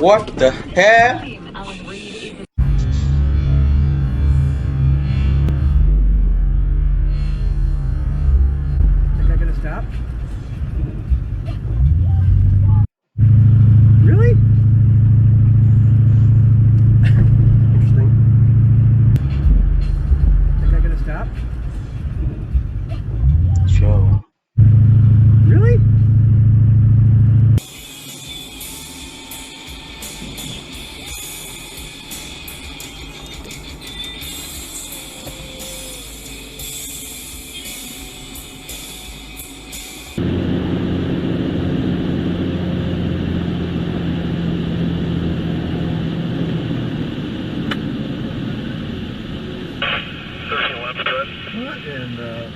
What the hell? Is that gonna stop? Really? Interesting. Is that gonna stop? Sure. Really? What in the...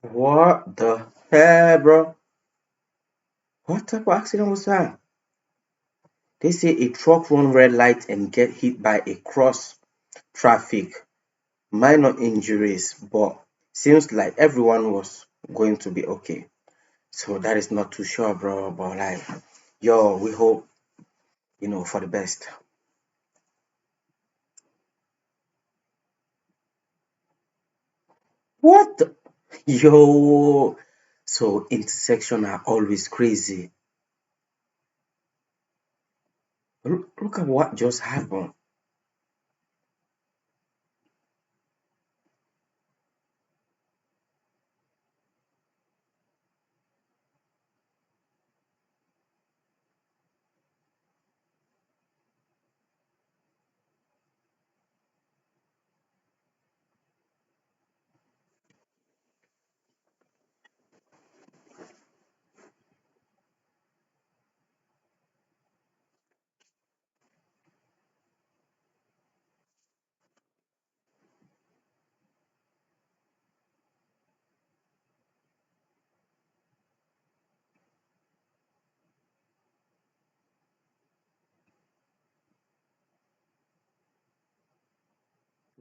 What the hell, bro? What type of accident was that? They say a truck run red light and get hit by a cross traffic. Minor injuries, but seems like everyone was going to be okay. So that is not too sure, bro. But like, yo, we hope for the best. What? Yo, so intersection are always crazy. Look at what just happened.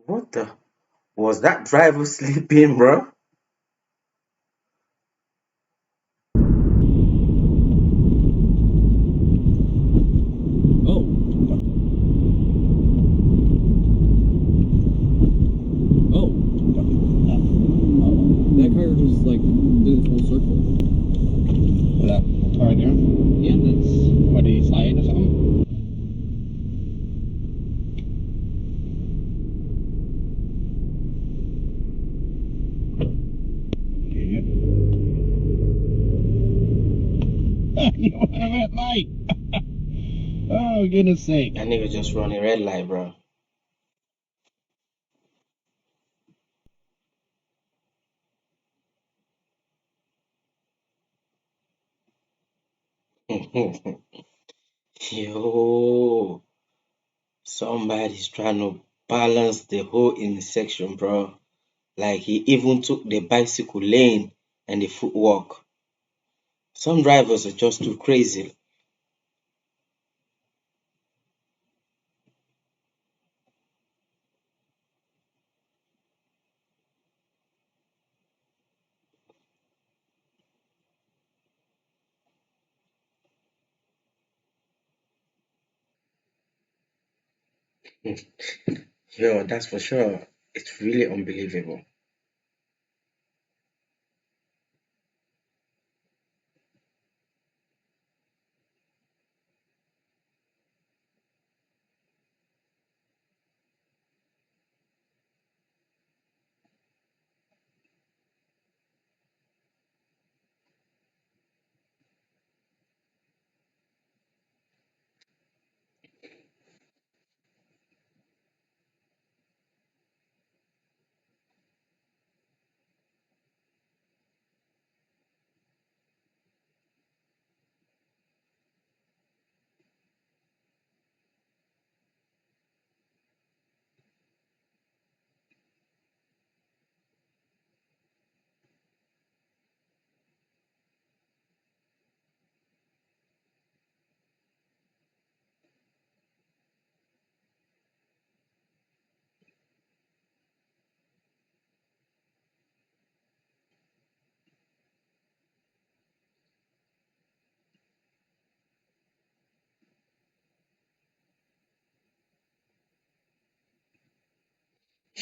What the? Was that driver sleeping, bro? Oh. Oh. That car just like did a full circle. That car there? Yeah, that's... What, did he slide or something? Yeah. You went a red light. Oh, goodness sake. That nigga just run a red light, bro. Yo, somebody's trying to balance the whole intersection, bro. Like he even took the bicycle lane and the footwalk. Some drivers are just too crazy. Yo, that's for sure. It's really unbelievable.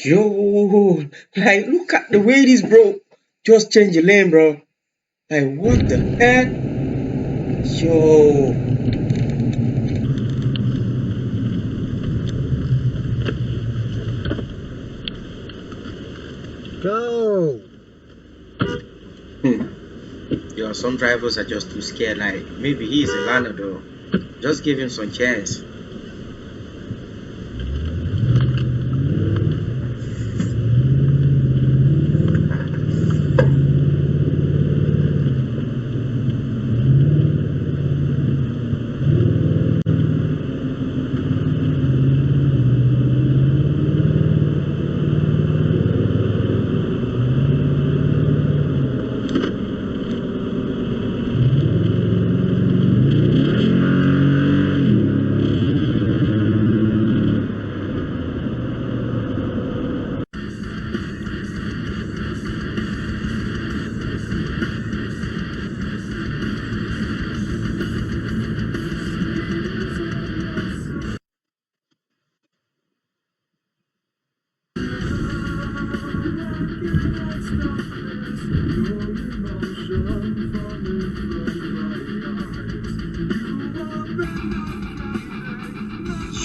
Yo, like look at the way this bro just change the lane, bro. Like what the heck? Yo, Go! hmm. Yo, some drivers are just too scared. Like maybe he's a learner though. Just give him some chance.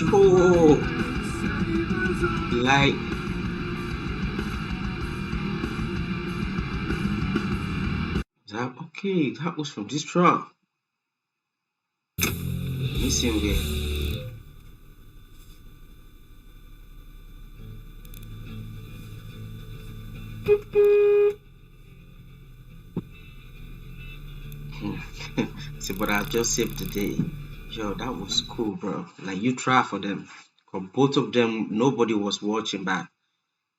Yo, like that. Okay, that was from this truck. Let me see him again. See, but I just saved the day. Yo, that was cool, bro. Like you try for them. Cause both of them, nobody was watching back.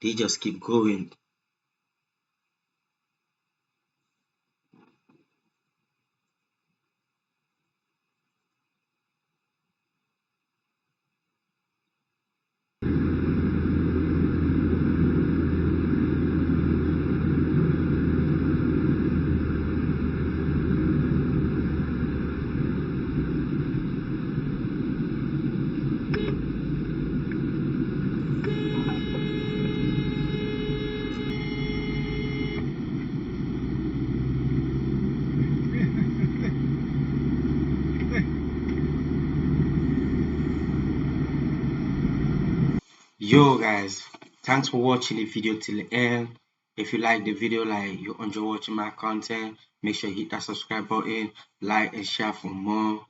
They just keep going. Yo, guys, thanks for watching the video till the end. If you like the video, like you enjoy watching my content, make sure you hit that subscribe button, like and share for more.